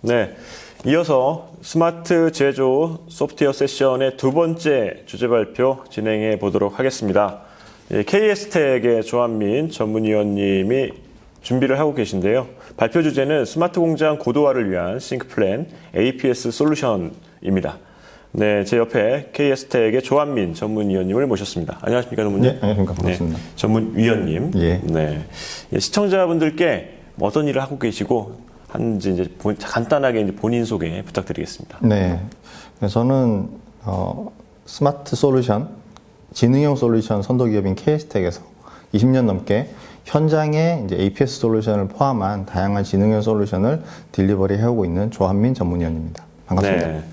네, 이어서 스마트 제조 소프트웨어 세션의 두 번째 주제 발표 진행해 보도록 하겠습니다. KS텍의 조한민 전문위원님이 준비를 하고 계신데요. 발표 주제는 스마트 공장 고도화를 위한 싱크플랜 APS 솔루션입니다. 네, 제 옆에 KS텍의 조한민 전문위원님을 모셨습니다. 안녕하십니까, 전문위원? 네, 안녕하십니까. 반갑습니다. 네, 전문위원님. 예. 네, 시청자분들께 어떤 일을 하고 계시고 하는지 이제 간단하게 이제 본인 소개 부탁드리겠습니다. 네, 저는 스마트 솔루션, 지능형 솔루션 선도 기업인 KS텍에서 20년 넘게 현장에 이제 APS 솔루션을 포함한 다양한 지능형 솔루션을 딜리버리 해오고 있는 조한민 전문위원입니다. 반갑습니다. 네.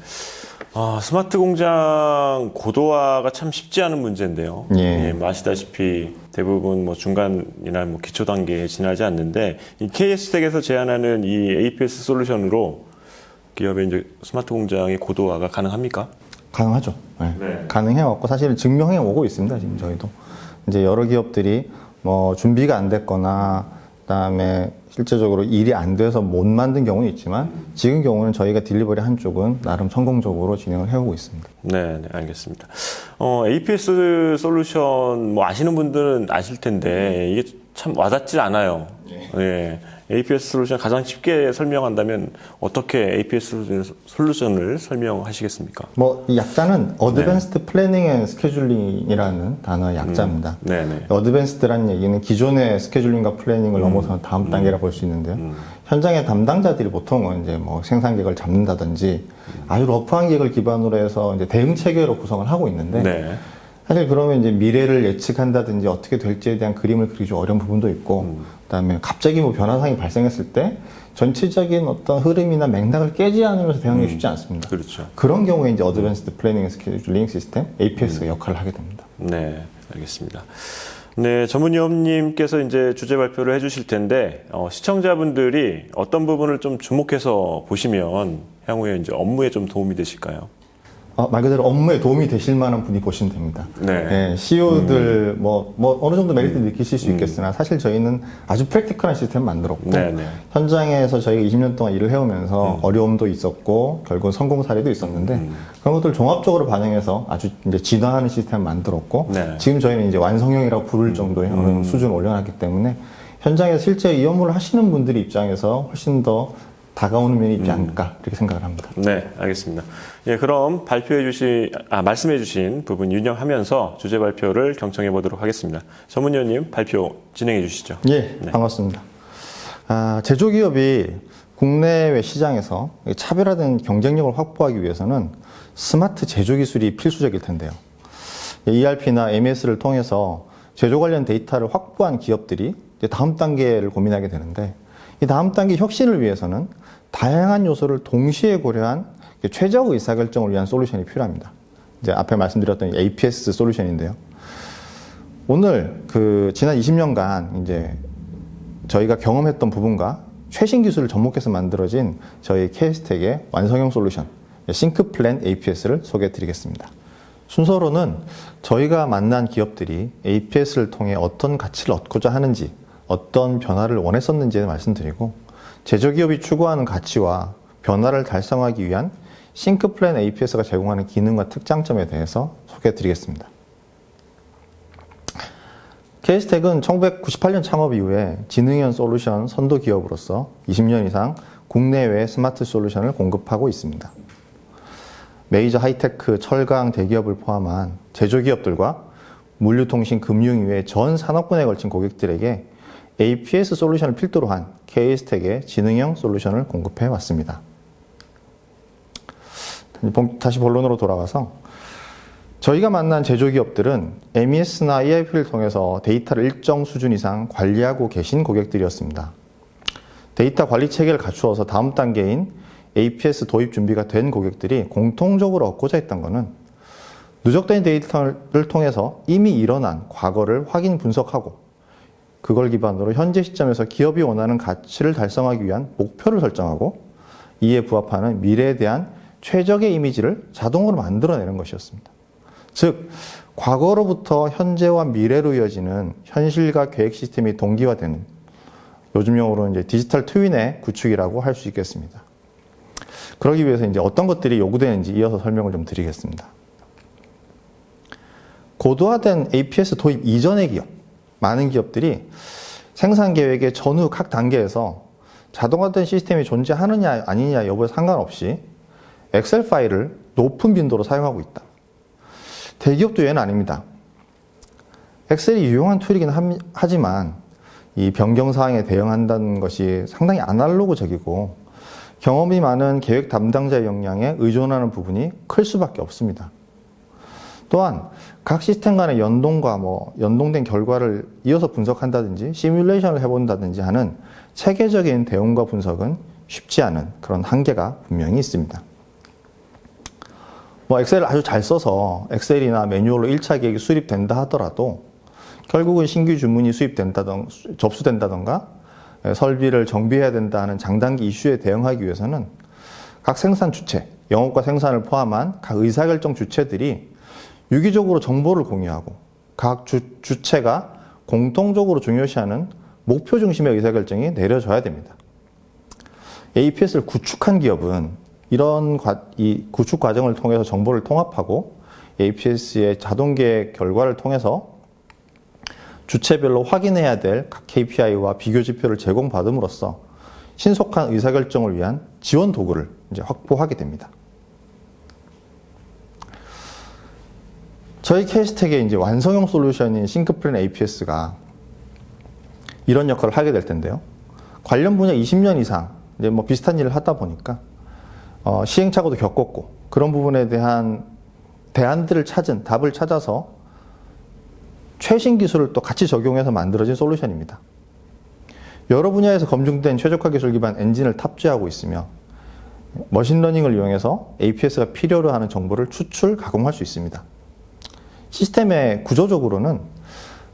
스마트 공장 고도화가 참 쉽지 않은 문제인데요. 예. 아시다시피 대부분 뭐 중간이나 뭐 기초 단계에 지나지 않는데 이 KS텍에서 제안하는 이 APS 솔루션으로 기업의 이제 스마트 공장의 고도화가 가능합니까? 가능하죠. 네. 네. 가능해왔고 사실 증명해 오고 있습니다. 지금 저희도 이제 여러 기업들이 뭐 준비가 안 됐거나 그다음에 실제적으로 일이 안 돼서 못 만든 경우는 있지만 지금 경우는 저희가 딜리버리 한쪽은 나름 성공적으로 진행을 해오고 있습니다. 네, 알겠습니다. APS 솔루션 뭐 아시는 분들은 아실 텐데 이게 참 와닿지 않아요. 네. APS 솔루션 가장 쉽게 설명한다면 어떻게 APS 솔루션을 설명하시겠습니까? 뭐 이 약자는 어드밴스드 플래닝 앤 스케줄링이라는 단어의 약자입니다. 네네. 어드밴스드라는 얘기는 기존의 스케줄링과 플래닝을 넘어서는 다음 단계라 볼 수 있는데요. 현장의 담당자들이 보통은 이제 뭐 생산 계획을 잡는다든지 아주 러프한 계획을 기반으로 해서 이제 대응 체계로 구성을 하고 있는데 네. 사실 그러면 이제 미래를 예측한다든지 어떻게 될지에 대한 그림을 그리기 좀 어려운 부분도 있고 그다음에 갑자기 뭐 변화상이 발생했을 때 전체적인 어떤 흐름이나 맥락을 깨지 않으면서 대응하기 쉽지 않습니다. 그렇죠. 그런 경우에 이제 어드밴스드 플래닝 스케줄링 시스템 APS가 역할을 하게 됩니다. 네, 알겠습니다. 네, 전문위원님께서 이제 주제 발표를 해주실 텐데 시청자분들이 어떤 부분을 좀 주목해서 보시면 향후에 이제 업무에 좀 도움이 되실까요? 말 그대로 업무에 도움이 되실 만한 분이 보시면 됩니다. 네. CEO들 뭐 어느 정도 메리트 느끼실 수 있겠으나 사실 저희는 아주 프랙티컬한 시스템을 만들었고 네네. 현장에서 저희가 20년 동안 일을 해오면서 어려움도 있었고 결국은 성공 사례도 있었는데 그런 것들 종합적으로 반영해서 아주 이제 진화하는 시스템을 만들었고 네. 지금 저희는 이제 완성형이라고 부를 정도의 어느 수준을 올려놨기 때문에 현장에서 실제 이 업무를 하시는 분들의 입장에서 훨씬 더 다가오는 면이 있지 않을까 이렇게 생각을 합니다. 네, 알겠습니다. 예, 그럼 말씀해 주신 부분 유념하면서 주제 발표를 경청해 보도록 하겠습니다. 전문위원님 발표 진행해 주시죠. 예, 네. 반갑습니다. 제조기업이 국내외 시장에서 차별화된 경쟁력을 확보하기 위해서는 스마트 제조 기술이 필수적일 텐데요. ERP나 MES를 통해서 제조 관련 데이터를 확보한 기업들이 이제 다음 단계를 고민하게 되는데 이 다음 단계 혁신을 위해서는 다양한 요소를 동시에 고려한 최적 의사결정을 위한 솔루션이 필요합니다. 이제 앞에 말씀드렸던 APS 솔루션인데요. 오늘 지난 20년간 이제 저희가 경험했던 부분과 최신 기술을 접목해서 만들어진 저희 KS텍의 완성형 솔루션 싱크플랜 APS를 소개해 드리겠습니다. 순서로는 저희가 만난 기업들이 APS를 통해 어떤 가치를 얻고자 하는지 어떤 변화를 원했었는지에 말씀드리고 제조기업이 추구하는 가치와 변화를 달성하기 위한 싱크플랜 APS가 제공하는 기능과 특장점에 대해서 소개해 드리겠습니다. KS텍은 1998년 창업 이후에 지능형 솔루션 선도 기업으로서 20년 이상 국내외 스마트 솔루션을 공급하고 있습니다. 메이저 하이테크 철강 대기업을 포함한 제조기업들과 물류통신 금융 이외의 전 산업군에 걸친 고객들에게 APS 솔루션을 필두로 한 KS텍의 지능형 솔루션을 공급해 왔습니다. 다시 본론으로 돌아가서 저희가 만난 제조기업들은 MES나 ERP를 통해서 데이터를 일정 수준 이상 관리하고 계신 고객들이었습니다. 데이터 관리 체계를 갖추어서 다음 단계인 APS 도입 준비가 된 고객들이 공통적으로 얻고자 했던 것은 누적된 데이터를 통해서 이미 일어난 과거를 확인 분석하고 그걸 기반으로 현재 시점에서 기업이 원하는 가치를 달성하기 위한 목표를 설정하고 이에 부합하는 미래에 대한 최적의 이미지를 자동으로 만들어내는 것이었습니다. 즉, 과거로부터 현재와 미래로 이어지는 현실과 계획 시스템이 동기화되는 요즘 용어로 이제 디지털 트윈의 구축이라고 할 수 있겠습니다. 그러기 위해서 이제 어떤 것들이 요구되는지 이어서 설명을 좀 드리겠습니다. 고도화된 APS 도입 이전의 기업, 많은 기업들이 생산 계획의 전후 각 단계에서 자동화된 시스템이 존재하느냐 아니냐 여부에 상관없이 엑셀 파일을 높은 빈도로 사용하고 있다. 대기업도 예는 아닙니다. 엑셀이 유용한 툴이긴 하지만 이 변경 사항에 대응한다는 것이 상당히 아날로그적이고 경험이 많은 계획 담당자의 역량에 의존하는 부분이 클 수밖에 없습니다. 또한 각 시스템 간의 연동과 연동된 결과를 이어서 분석한다든지 시뮬레이션을 해본다든지 하는 체계적인 대응과 분석은 쉽지 않은 그런 한계가 분명히 있습니다. 엑셀을 아주 잘 써서 엑셀이나 매뉴얼로 1차 계획이 수립된다 하더라도 결국은 신규 주문이 접수된다던가 설비를 정비해야 된다는 장단기 이슈에 대응하기 위해서는 각 생산 주체, 영업과 생산을 포함한 각 의사결정 주체들이 유기적으로 정보를 공유하고 각 주체가 공통적으로 중요시하는 목표 중심의 의사결정이 내려져야 됩니다. APS를 구축한 기업은 이런 이 구축 과정을 통해서 정보를 통합하고 APS의 자동계획 결과를 통해서 주체별로 확인해야 될 각 KPI와 비교 지표를 제공받음으로써 신속한 의사결정을 위한 지원 도구를 이제 확보하게 됩니다. 저희 케이스텍의 이제 완성형 솔루션인 싱크플랜 APS가 이런 역할을 하게 될 텐데요. 관련 분야 20년 이상 이제 비슷한 일을 하다 보니까 시행착오도 겪었고 그런 부분에 대한 대안들을 답을 찾아서 최신 기술을 또 같이 적용해서 만들어진 솔루션입니다. 여러 분야에서 검증된 최적화 기술 기반 엔진을 탑재하고 있으며 머신러닝을 이용해서 APS가 필요로 하는 정보를 추출, 가공할 수 있습니다. 시스템의 구조적으로는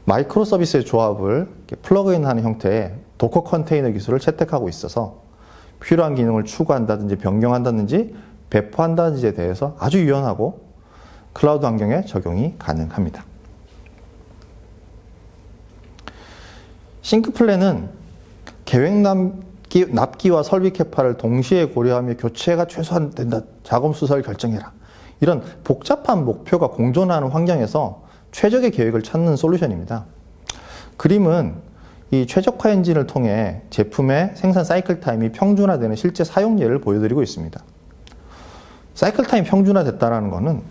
마이크로 서비스의 조합을 플러그인하는 형태의 도커 컨테이너 기술을 채택하고 있어서 필요한 기능을 추가한다든지 변경한다든지 배포한다든지에 대해서 아주 유연하고 클라우드 환경에 적용이 가능합니다. 싱크플랜은 계획 납기와 설비 캐파를 동시에 고려하며 교체가 최소한 된다. 작업 순서를 결정해라. 이런 복잡한 목표가 공존하는 환경에서 최적의 계획을 찾는 솔루션입니다. 그림은 이 최적화 엔진을 통해 제품의 생산 사이클 타임이 평준화되는 실제 사용 예를 보여드리고 있습니다. 사이클 타임 평준화됐다는 것은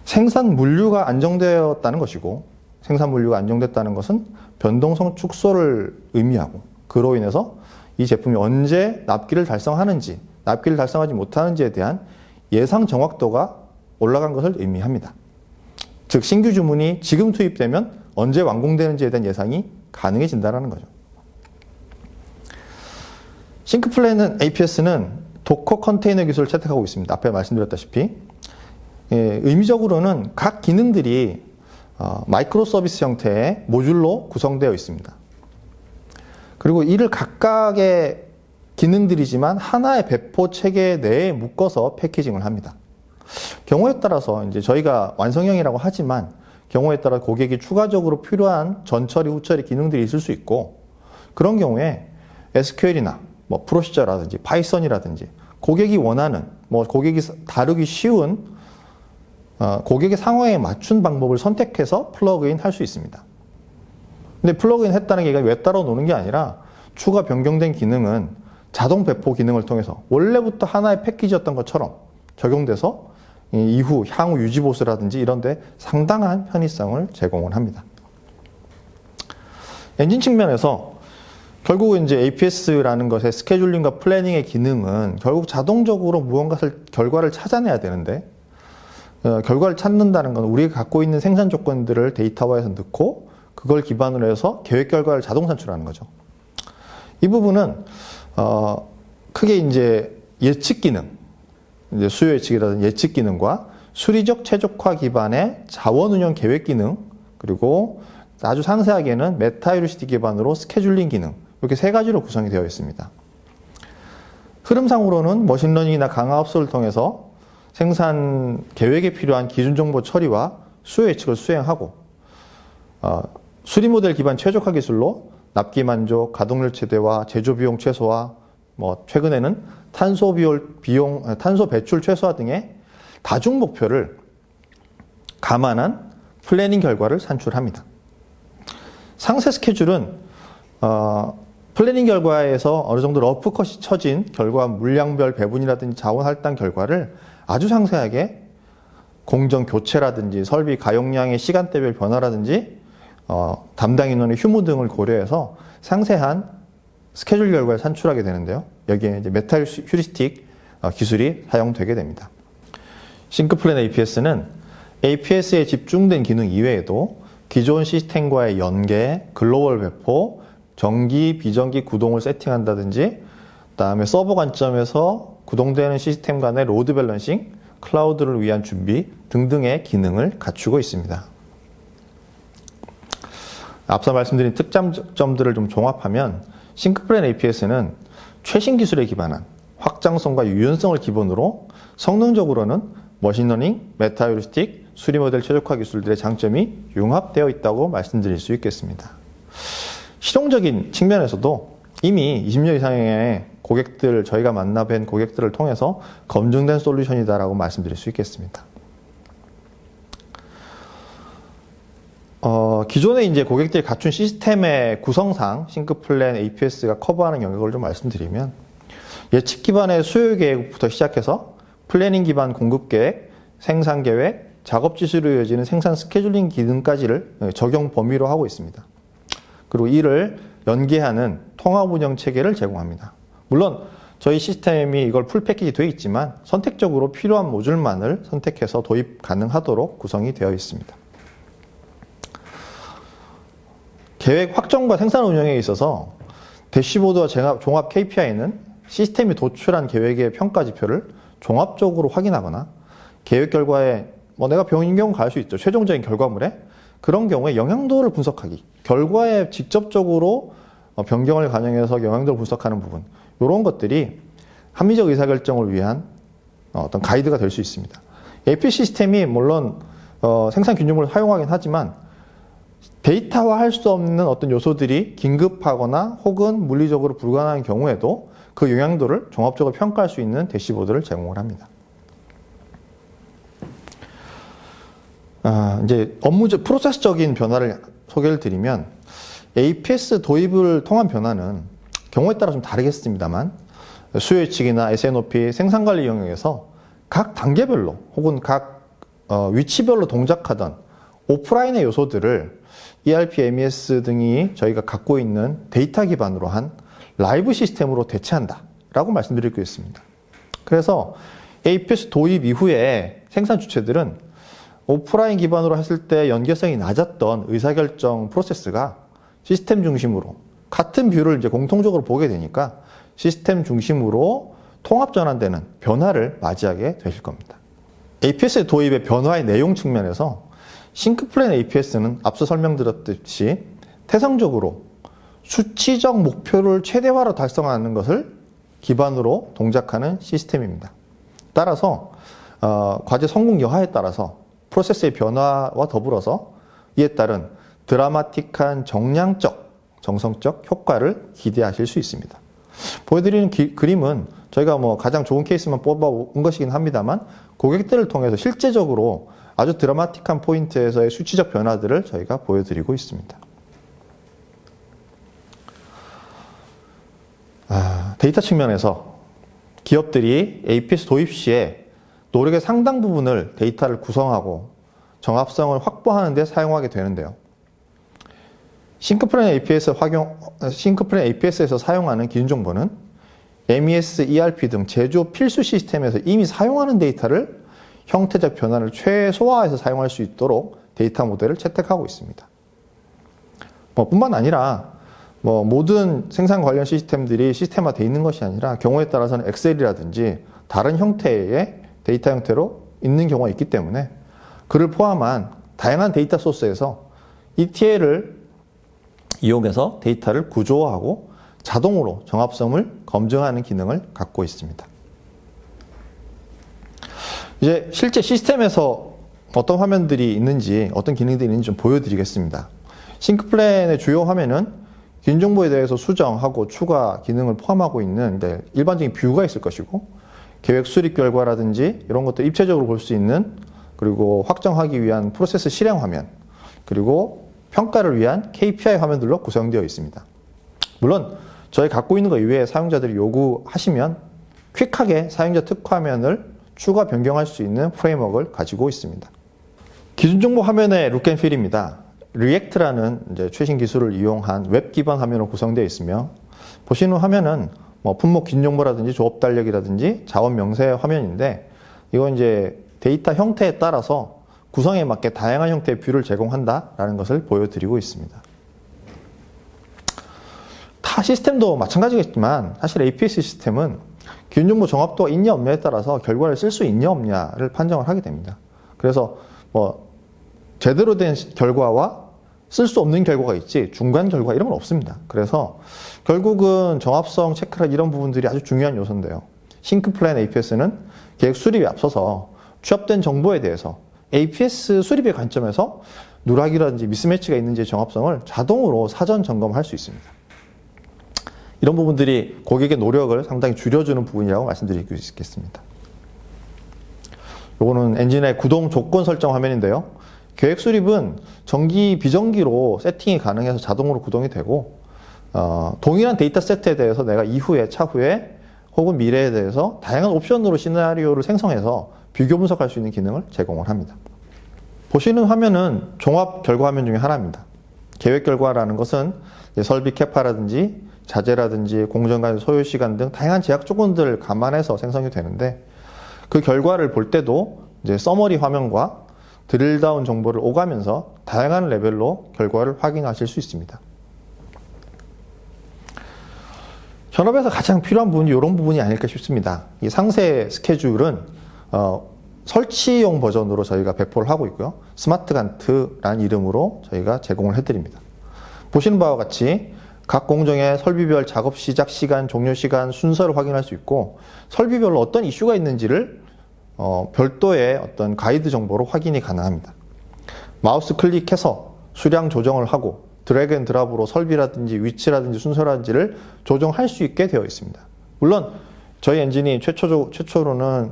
생산 물류가 안정되었다는 것이고 생산 물류가 안정됐다는 것은 변동성 축소를 의미하고 그로 인해서 이 제품이 언제 납기를 달성하는지 납기를 달성하지 못하는지에 대한 예상 정확도가 올라간 것을 의미합니다. 즉 신규 주문이 지금 투입되면 언제 완공되는지에 대한 예상이 가능해진다는 거죠. 싱크플랜은 APS는 도커 컨테이너 기술을 채택하고 있습니다. 앞에 말씀드렸다시피 의미적으로는 각 기능들이 마이크로 서비스 형태의 모듈로 구성되어 있습니다. 그리고 이를 각각의 기능들이지만 하나의 배포 체계 내에 묶어서 패키징을 합니다. 경우에 따라서 이제 저희가 완성형이라고 하지만 경우에 따라 고객이 추가적으로 필요한 전처리, 후처리 기능들이 있을 수 있고 그런 경우에 SQL이나 프로시저라든지 파이썬이라든지 고객이 원하는 고객이 다루기 쉬운 고객의 상황에 맞춘 방법을 선택해서 플러그인 할 수 있습니다. 근데 플러그인 했다는 게 왜 따로 노는 게 아니라 추가 변경된 기능은 자동 배포 기능을 통해서 원래부터 하나의 패키지였던 것처럼 적용돼서 이후 향후 유지 보수라든지 이런 데 상당한 편의성을 제공을 합니다. 엔진 측면에서 결국 이제 APS라는 것의 스케줄링과 플래닝의 기능은 결국 자동적으로 무언가를 결과를 찾아내야 되는데 결과를 찾는다는 건 우리가 갖고 있는 생산 조건들을 데이터화해서 넣고 그걸 기반으로 해서 계획 결과를 자동 산출하는 거죠. 이 부분은 크게 이제 예측 기능, 이제 수요 예측이라든지 예측 기능과 수리적 최적화 기반의 자원 운영 계획 기능, 그리고 아주 상세하게는 메타 헤리스틱 기반으로 스케줄링 기능, 이렇게 세 가지로 구성이 되어 있습니다. 흐름상으로는 머신러닝이나 강화 합수를 통해서 생산 계획에 필요한 기준 정보 처리와 수요 예측을 수행하고 수리 모델 기반 최적화 기술로 납기 만족, 가동률 최대화, 제조 비용 최소화, 최근에는 탄소 배출 최소화 등의 다중 목표를 감안한 플래닝 결과를 산출합니다. 상세 스케줄은 플래닝 결과에서 어느 정도 러프컷이 쳐진 결과 물량별 배분이라든지 자원 할당 결과를 아주 상세하게 공정 교체라든지 설비 가용량의 시간대별 변화라든지 담당 인원의 휴무 등을 고려해서 상세한 스케줄 결과를 산출하게 되는데요. 여기에 이제 메타 휴리스틱 기술이 사용되게 됩니다. 싱크플랜 APS는 APS에 집중된 기능 이외에도 기존 시스템과의 연계, 글로벌 배포, 정기, 비정기 구동을 세팅한다든지, 그다음에 서버 관점에서 구동되는 시스템 간의 로드 밸런싱, 클라우드를 위한 준비 등등의 기능을 갖추고 있습니다. 앞서 말씀드린 특장점들을 좀 종합하면 싱크플랜 APS는 최신 기술에 기반한 확장성과 유연성을 기본으로 성능적으로는 머신러닝, 메타 휴리스틱, 수리 모델 최적화 기술들의 장점이 융합되어 있다고 말씀드릴 수 있겠습니다. 실용적인 측면에서도 이미 20년 이상의 저희가 만나뵌 고객들을 통해서 검증된 솔루션이다라고 말씀드릴 수 있겠습니다. 기존에 이제 고객들이 갖춘 시스템의 구성상 싱크플랜 APS가 커버하는 영역을 좀 말씀드리면, 예측 기반의 수요 계획부터 시작해서 플래닝 기반 공급 계획, 생산 계획, 작업 지시로 이어지는 생산 스케줄링 기능까지를 적용 범위로 하고 있습니다. 그리고 이를 연계하는 통합 운영 체계를 제공합니다. 물론 저희 시스템이 이걸 풀 패키지 되어 있지만 선택적으로 필요한 모듈만을 선택해서 도입 가능하도록 구성이 되어 있습니다. 계획 확정과 생산 운영에 있어서 대시보드와 종합 KPI는 시스템이 도출한 계획의 평가 지표를 종합적으로 확인하거나 계획 결과에 내가 병인 경우 갈 수 있죠. 최종적인 결과물에 그런 경우에 영향도를 분석하기, 결과에 직접적으로 변경을 반영해서 영향도를 분석하는 부분, 이런 것들이 합리적 의사결정을 위한 어떤 가이드가 될 수 있습니다. AP 시스템이 물론 생산 균형을 사용하긴 하지만 데이터화 할 수 없는 어떤 요소들이 긴급하거나 혹은 물리적으로 불가능한 경우에도 그 영향도를 종합적으로 평가할 수 있는 대시보드를 제공을 합니다. 이제 프로세스적인 변화를 소개를 드리면, APS 도입을 통한 변화는 경우에 따라 좀 다르겠습니다만, 수요 예측이나 SNOP, 생산관리 영역에서 각 단계별로 혹은 각 위치별로 동작하던 오프라인의 요소들을 ERP, MES 등이 저희가 갖고 있는 데이터 기반으로 한 라이브 시스템으로 대체한다라고 말씀드릴 수 있습니다. 그래서 APS 도입 이후에 생산 주체들은 오프라인 기반으로 했을 때 연계성이 낮았던 의사결정 프로세스가 시스템 중심으로 같은 뷰를 이제 공통적으로 보게 되니까 시스템 중심으로 통합 전환되는 변화를 맞이하게 되실 겁니다. APS 도입의 변화의 내용 측면에서 싱크플랜 APS는 앞서 설명드렸듯이 태생적으로 수치적 목표를 최대화로 달성하는 것을 기반으로 동작하는 시스템입니다. 따라서 과제 성공 여하에 따라서 프로세스의 변화와 더불어서 이에 따른 드라마틱한 정성적 효과를 기대하실 수 있습니다. 보여드리는 그림은 저희가 가장 좋은 케이스만 뽑아온 것이긴 합니다만, 고객들을 통해서 실제적으로 아주 드라마틱한 포인트에서의 수치적 변화들을 저희가 보여드리고 있습니다. 데이터 측면에서 기업들이 APS 도입 시에 노력의 상당 부분을 데이터를 구성하고 정합성을 확보하는 데 사용하게 되는데요. 싱크플랜 APS에서 사용하는 기준 정보는 MES, ERP 등 제조 필수 시스템에서 이미 사용하는 데이터를 형태적 변화를 최소화해서 사용할 수 있도록 데이터 모델을 채택하고 있습니다. 뿐만 아니라 모든 생산 관련 시스템들이 시스템화되어 있는 것이 아니라 경우에 따라서는 엑셀이라든지 다른 형태의 데이터 형태로 있는 경우가 있기 때문에 그를 포함한 다양한 데이터 소스에서 ETL을 이용해서 데이터를 구조화하고 자동으로 정합성을 검증하는 기능을 갖고 있습니다. 이제 실제 시스템에서 어떤 화면들이 있는지, 어떤 기능들이 있는지 좀 보여드리겠습니다. 싱크플랜의 주요 화면은 기준 정보에 대해서 수정하고 추가 기능을 포함하고 있는 이제 일반적인 뷰가 있을 것이고, 계획 수립 결과라든지 이런 것들 입체적으로 볼 수 있는, 그리고 확정하기 위한 프로세스 실행 화면, 그리고 평가를 위한 KPI 화면들로 구성되어 있습니다. 물론 저희 갖고 있는 것 이외에 사용자들이 요구하시면 퀵하게 사용자 특화 화면을 추가 변경할 수 있는 프레임워크를 가지고 있습니다. 기준 정보 화면의 룩앤필입니다. 리액트라는 이제 최신 기술을 이용한 웹 기반 화면으로 구성되어 있으며, 보시는 화면은 뭐 품목 기준 정보라든지 조업 달력이라든지 자원 명세 화면인데, 이건 이제 데이터 형태에 따라서 구성에 맞게 다양한 형태의 뷰를 제공한다라는 것을 보여드리고 있습니다. 타 시스템도 마찬가지겠지만 사실 APS 시스템은 기준 정보 정합도가 있냐 없냐에 따라서 결과를 쓸 수 있냐 없냐를 판정을 하게 됩니다. 그래서 뭐 제대로 된 결과와 쓸 수 없는 결과가 있지 중간 결과 이런 건 없습니다. 그래서 결국은 정합성 체크라 이런 부분들이 아주 중요한 요소인데요. 싱크 플랜 APS는 계획 수립에 앞서서 취합된 정보에 대해서 APS 수립의 관점에서 누락이라든지 미스매치가 있는지의 정합성을 자동으로 사전 점검할 수 있습니다. 이런 부분들이 고객의 노력을 상당히 줄여주는 부분이라고 말씀드릴 수 있겠습니다. 요거는 엔진의 구동 조건 설정 화면인데요. 계획 수립은 정기, 비정기로 세팅이 가능해서 자동으로 구동이 되고, 동일한 데이터 세트에 대해서 내가 이후에, 차후에 혹은 미래에 대해서 다양한 옵션으로 시나리오를 생성해서 비교 분석할 수 있는 기능을 제공을 합니다. 보시는 화면은 종합 결과 화면 중에 하나입니다. 계획 결과라는 것은 설비 캐파라든지 자재라든지 공정간 소요시간 등 다양한 제약 조건들을 감안해서 생성이 되는데, 그 결과를 볼 때도 이제 서머리 화면과 드릴다운 정보를 오가면서 다양한 레벨로 결과를 확인하실 수 있습니다. 현업에서 가장 필요한 부분이 이런 부분이 아닐까 싶습니다. 이 상세 스케줄은 설치용 버전으로 저희가 배포를 하고 있고요. 스마트 간트라는 이름으로 저희가 제공을 해드립니다. 보시는 바와 같이 각 공정의 설비별 작업 시작 시간, 종료 시간, 순서를 확인할 수 있고, 설비별로 어떤 이슈가 있는지를 별도의 어떤 가이드 정보로 확인이 가능합니다. 마우스 클릭해서 수량 조정을 하고 드래그 앤 드랍으로 설비라든지 위치라든지 순서라든지를 조정할 수 있게 되어 있습니다. 물론 저희 엔진이 최초로는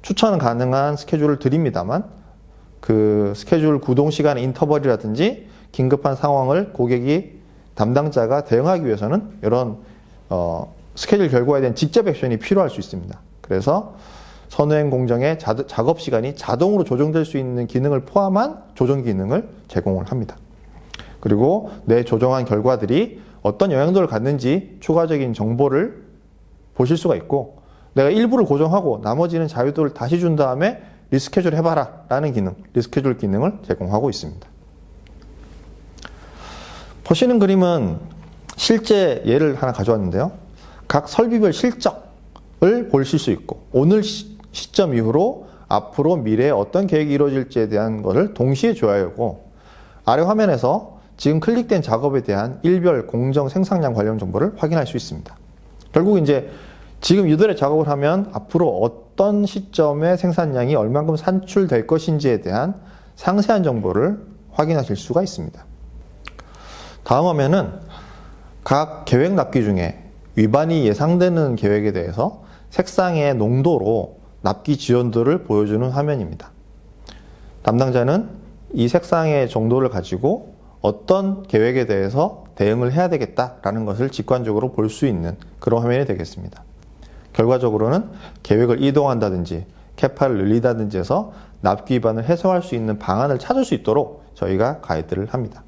추천 가능한 스케줄을 드립니다만, 그 스케줄 구동 시간의 인터벌이라든지 긴급한 상황을 고객이 담당자가 대응하기 위해서는 이런 스케줄 결과에 대한 직접 액션이 필요할 수 있습니다. 그래서 선행 공정의 작업 시간이 자동으로 조정될 수 있는 기능을 포함한 조정 기능을 제공을 합니다. 그리고 내 조정한 결과들이 어떤 영향도를 갖는지 추가적인 정보를 보실 수가 있고, 내가 일부를 고정하고 나머지는 자유도를 다시 준 다음에 리스케줄 해봐라 라는 기능, 리스케줄 기능을 제공하고 있습니다. 보시는 그림은 실제 예를 하나 가져왔는데요. 각 설비별 실적을 보실 수 있고, 오늘 시점 이후로 앞으로 미래에 어떤 계획이 이루어질지에 대한 것을 동시에 조회하고, 아래 화면에서 지금 클릭된 작업에 대한 일별 공정 생산량 관련 정보를 확인할 수 있습니다. 결국 이제 지금 이들의 작업을 하면 앞으로 어떤 시점에 생산량이 얼만큼 산출될 것인지에 대한 상세한 정보를 확인하실 수가 있습니다. 다음 화면은 각 계획 납기 중에 위반이 예상되는 계획에 대해서 색상의 농도로 납기 지연도를 보여주는 화면입니다. 담당자는 이 색상의 정도를 가지고 어떤 계획에 대해서 대응을 해야 되겠다라는 것을 직관적으로 볼 수 있는 그런 화면이 되겠습니다. 결과적으로는 계획을 이동한다든지 캐파를 늘리다든지 해서 납기 위반을 해소할 수 있는 방안을 찾을 수 있도록 저희가 가이드를 합니다.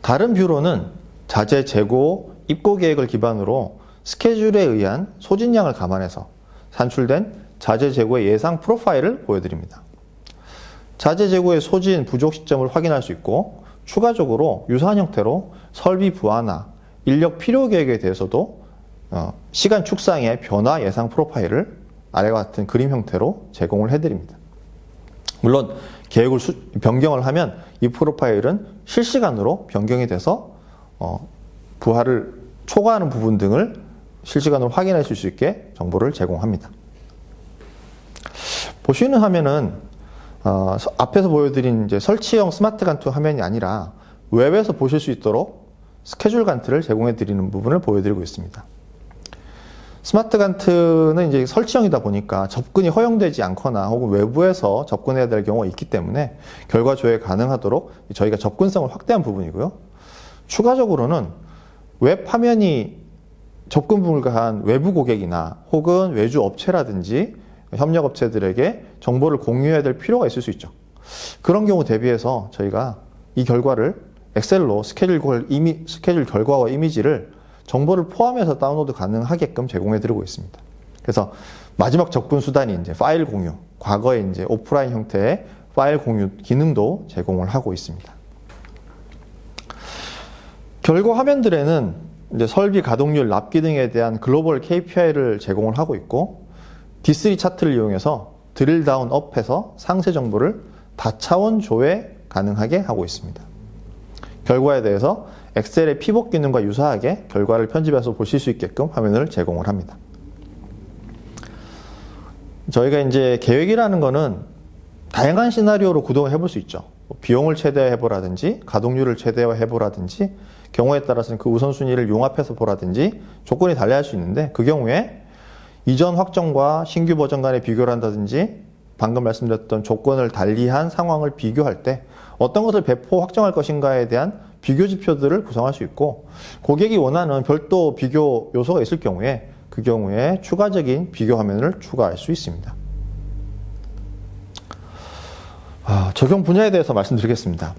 다른 뷰로는 자재 재고, 입고 계획을 기반으로 스케줄에 의한 소진량을 감안해서 산출된 자재 재고의 예상 프로파일을 보여드립니다. 자재 재고의 소진, 부족 시점을 확인할 수 있고, 추가적으로 유사한 형태로 설비 부하나 인력 필요 계획에 대해서도 시간 축상의 변화 예상 프로파일을 아래와 같은 그림 형태로 제공을 해드립니다. 물론 계획을 변경을 하면 이 프로파일은 실시간으로 변경이 돼서 부하를 초과하는 부분 등을 실시간으로 확인하실 수 있게 정보를 제공합니다. 보시는 화면은 앞에서 보여드린 이제 설치형 스마트 간투 화면이 아니라 웹에서 보실 수 있도록 스케줄 간트를 제공해 드리는 부분을 보여드리고 있습니다. 스마트 간트는 이제 설치형이다 보니까 접근이 허용되지 않거나 혹은 외부에서 접근해야 될 경우가 있기 때문에 결과 조회 가능하도록 저희가 접근성을 확대한 부분이고요. 추가적으로는 웹 화면이 접근 불가한 외부 고객이나 혹은 외주 업체라든지 협력 업체들에게 정보를 공유해야 될 필요가 있을 수 있죠. 그런 경우 대비해서 저희가 이 결과를 엑셀로 스케줄 결과와 이미지를 정보를 포함해서 다운로드 가능하게끔 제공해 드리고 있습니다. 그래서 마지막 접근 수단이 이제 파일 공유, 과거에 이제 오프라인 형태의 파일 공유 기능도 제공을 하고 있습니다. 결과 화면들에는 이제 설비 가동률, 납기 등에 대한 글로벌 KPI를 제공을 하고 있고 D3 차트를 이용해서 드릴 다운 업해서 상세 정보를 다차원 조회 가능하게 하고 있습니다. 결과에 대해서 엑셀의 피벗 기능과 유사하게 결과를 편집해서 보실 수 있게끔 화면을 제공을 합니다. 저희가 이제 계획이라는 거는 다양한 시나리오로 구동을 해볼 수 있죠. 비용을 최대화해보라든지 가동률을 최대화해보라든지 경우에 따라서는 그 우선순위를 용합해서 보라든지 조건이 달리할 수 있는데 그 경우에 이전 확정과 신규 버전 간의 비교를 한다든지 방금 말씀드렸던 조건을 달리한 상황을 비교할 때 어떤 것을 배포 확정할 것인가에 대한 비교 지표들을 구성할 수 있고 고객이 원하는 별도 비교 요소가 있을 경우에 그 경우에 추가적인 비교 화면을 추가할 수 있습니다. 적용 분야에 대해서 말씀드리겠습니다.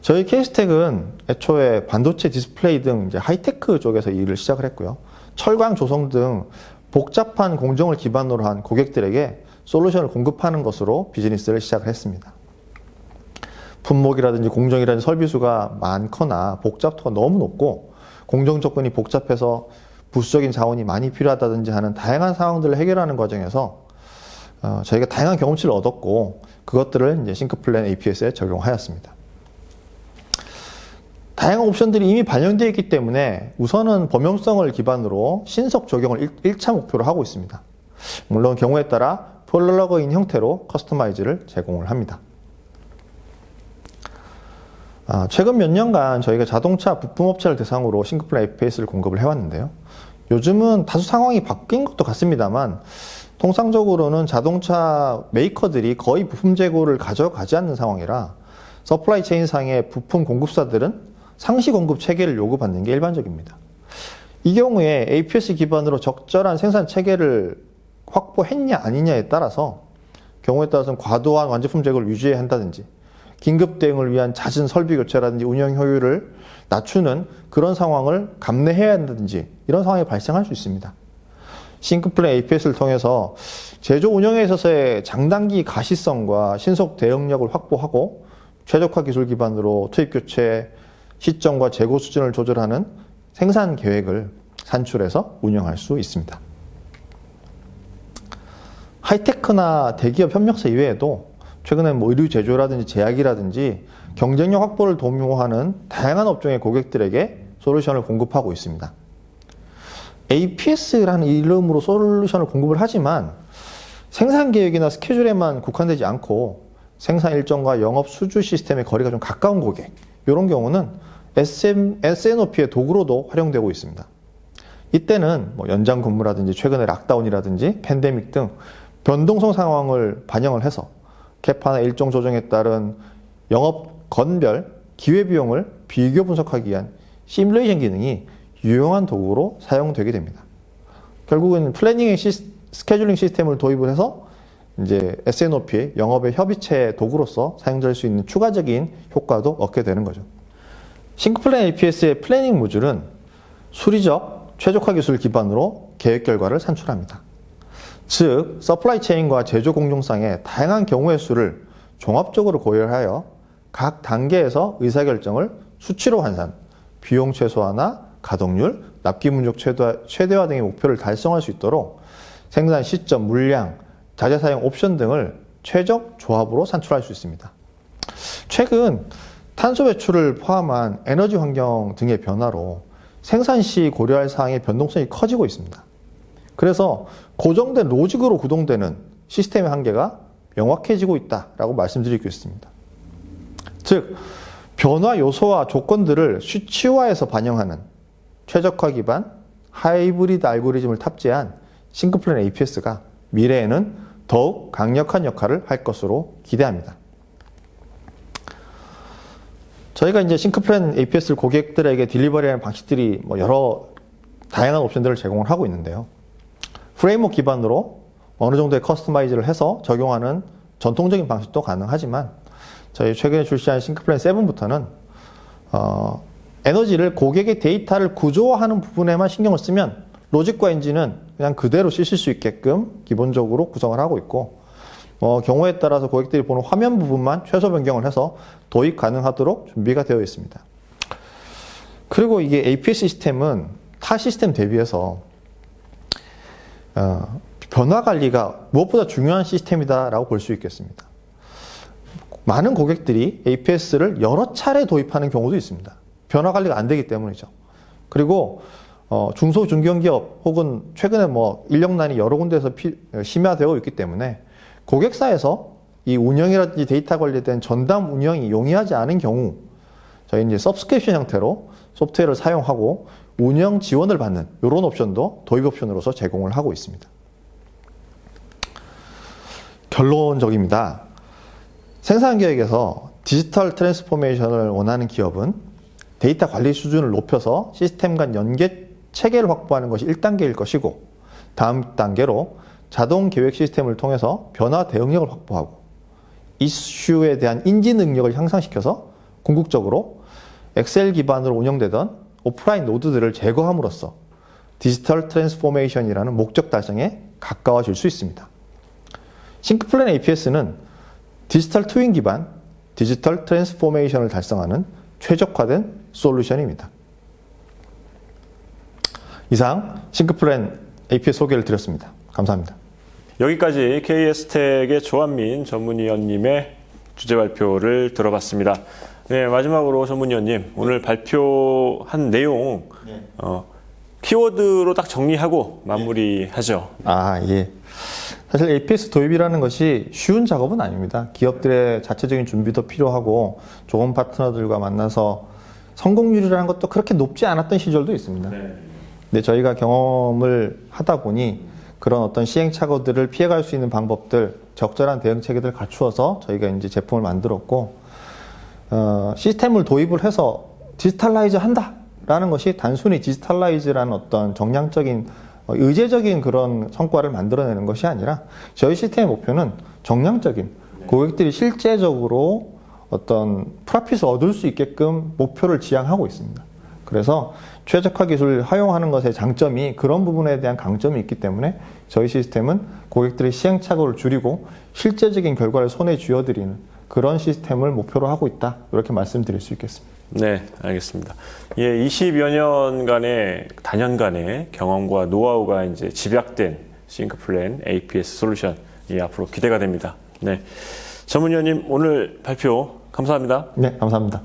저희 케이스텍은 애초에 반도체 디스플레이 등 이제 하이테크 쪽에서 일을 시작을 했고요. 철강 조성 등 복잡한 공정을 기반으로 한 고객들에게 솔루션을 공급하는 것으로 비즈니스를 시작을 했습니다. 품목이라든지 공정이라든지 설비수가 많거나 복잡도가 너무 높고 공정 조건이 복잡해서 부수적인 자원이 많이 필요하다든지 하는 다양한 상황들을 해결하는 과정에서 저희가 다양한 경험치를 얻었고 그것들을 이제 싱크플랜 APS에 적용하였습니다. 다양한 옵션들이 이미 반영되어 있기 때문에 우선은 범용성을 기반으로 신속 적용을 1차 목표로 하고 있습니다. 물론 경우에 따라 플러그인 형태로 커스터마이즈를 제공을 합니다. 최근 몇 년간 저희가 자동차 부품업체를 대상으로 싱크플랜 APS를 공급을 해왔는데요. 요즘은 다소 상황이 바뀐 것도 같습니다만 통상적으로는 자동차 메이커들이 거의 부품 재고를 가져가지 않는 상황이라 서플라이 체인상의 부품 공급사들은 상시 공급 체계를 요구받는 게 일반적입니다. 이 경우에 APS 기반으로 적절한 생산 체계를 확보했냐 아니냐에 따라서 경우에 따라서는 과도한 완제품 재고를 유지해야 한다든지 긴급 대응을 위한 잦은 설비 교체라든지 운영 효율을 낮추는 그런 상황을 감내해야 한다든지 이런 상황이 발생할 수 있습니다. 싱크플랜 APS를 통해서 제조 운영에 있어서의 장단기 가시성과 신속 대응력을 확보하고 최적화 기술 기반으로 투입 교체 시점과 재고 수준을 조절하는 생산 계획을 산출해서 운영할 수 있습니다. 하이테크나 대기업 협력사 이외에도 최근에 의류 제조라든지 제약이라든지 경쟁력 확보를 도모하는 다양한 업종의 고객들에게 솔루션을 공급하고 있습니다. APS라는 이름으로 솔루션을 공급을 하지만 생산 계획이나 스케줄에만 국한되지 않고 생산 일정과 영업 수주 시스템의 거리가 좀 가까운 고객, 이런 경우는 SNOP의 도구로도 활용되고 있습니다. 이때는 연장 근무라든지 최근의 락다운이라든지 팬데믹 등 변동성 상황을 반영을 해서 캐파나 일정 조정에 따른 영업 건별 기회비용을 비교 분석하기 위한 시뮬레이션 기능이 유용한 도구로 사용되게 됩니다. 결국은 플래닝 스케줄링 시스템을 도입을 해서 이제 SNOP의 영업의 협의체 도구로서 사용될 수 있는 추가적인 효과도 얻게 되는 거죠. 싱크플랜 APS의 플래닝 모듈은 수리적 최적화 기술 기반으로 계획 결과를 산출합니다. 즉, 서플라이 체인과 제조 공정상의 다양한 경우의 수를 종합적으로 고려하여 각 단계에서 의사결정을 수치로 환산, 비용 최소화나 가동률, 납기 문족 최대화 등의 목표를 달성할 수 있도록 생산 시점, 물량, 자재 사용 옵션 등을 최적 조합으로 산출할 수 있습니다. 최근 탄소 배출을 포함한 에너지 환경 등의 변화로 생산 시 고려할 사항의 변동성이 커지고 있습니다. 그래서 고정된 로직으로 구동되는 시스템의 한계가 명확해지고 있다라고 말씀드리고 있습니다. 즉, 변화 요소와 조건들을 수치화해서 반영하는 최적화 기반 하이브리드 알고리즘을 탑재한 싱크플랜 APS가 미래에는 더욱 강력한 역할을 할 것으로 기대합니다. 저희가 이제 싱크플랜 APS를 고객들에게 딜리버리하는 방식들이 여러 다양한 옵션들을 제공을 하고 있는데요. 프레임워크 기반으로 어느 정도의 커스터마이즈를 해서 적용하는 전통적인 방식도 가능하지만 저희 최근에 출시한 싱크플랜 7부터는 에너지를 고객의 데이터를 구조화하는 부분에만 신경을 쓰면 로직과 엔진은 그냥 그대로 쓰실 수 있게끔 기본적으로 구성을 하고 있고 경우에 따라서 고객들이 보는 화면 부분만 최소 변경을 해서 도입 가능하도록 준비가 되어 있습니다. 그리고 이게 APS 시스템은 타 시스템 대비해서 변화 관리가 무엇보다 중요한 시스템이다라고 볼 수 있겠습니다. 많은 고객들이 APS를 여러 차례 도입하는 경우도 있습니다. 변화 관리가 안 되기 때문이죠. 그리고 중소 중견기업 혹은 최근에 인력난이 여러 군데에서 심화되어 있기 때문에 고객사에서 이 운영이라든지 데이터 관리에 대한 전담 운영이 용이하지 않은 경우 저희 이제 서브스크립션 형태로 소프트웨어를 사용하고 운영 지원을 받는 이런 옵션도 도입 옵션으로서 제공을 하고 있습니다. 결론적입니다. 생산 계획에서 디지털 트랜스포메이션을 원하는 기업은 데이터 관리 수준을 높여서 시스템 간 연계 체계를 확보하는 것이 1단계일 것이고 다음 단계로 자동 계획 시스템을 통해서 변화 대응력을 확보하고 이슈에 대한 인지 능력을 향상시켜서 궁극적으로 엑셀 기반으로 운영되던 오프라인 노드들을 제거함으로써 디지털 트랜스포메이션이라는 목적 달성에 가까워질 수 있습니다. 싱크플랜 APS는 디지털 트윈 기반 디지털 트랜스포메이션을 달성하는 최적화된 솔루션입니다. 이상 싱크플랜 APS 소개를 드렸습니다. 감사합니다. 여기까지 KS텍의 조한민 전문위원님의 주제 발표를 들어봤습니다. 네, 마지막으로 전문위원님, 오늘 발표한 내용 키워드로 딱 정리하고 마무리하죠. 예. 사실 APS 도입이라는 것이 쉬운 작업은 아닙니다. 기업들의 자체적인 준비도 필요하고 좋은 파트너들과 만나서 성공률이라는 것도 그렇게 높지 않았던 시절도 있습니다. 근데 저희가 경험을 하다 보니 그런 어떤 시행착오들을 피해갈 수 있는 방법들, 적절한 대응 체계들을 갖추어서 저희가 이제 제품을 만들었고, 시스템을 도입을 해서 디지털라이즈 한다라는 것이 단순히 디지털라이즈라는 어떤 정량적인 의제적인 그런 성과를 만들어내는 것이 아니라 저희 시스템의 목표는 정량적인 고객들이 실제적으로 어떤 프로핏을 얻을 수 있게끔 목표를 지향하고 있습니다. 그래서 최적화 기술을 활용하는 것의 장점이 그런 부분에 대한 강점이 있기 때문에 저희 시스템은 고객들의 시행착오를 줄이고 실제적인 결과를 손에 쥐어드리는 그런 시스템을 목표로 하고 있다. 이렇게 말씀드릴 수 있겠습니다. 네, 알겠습니다. 20여 년간의 다년간의 경험과 노하우가 이제 집약된 싱크플랜 APS 솔루션이 앞으로 기대가 됩니다. 네, 전문위원님 오늘 발표 감사합니다. 네, 감사합니다.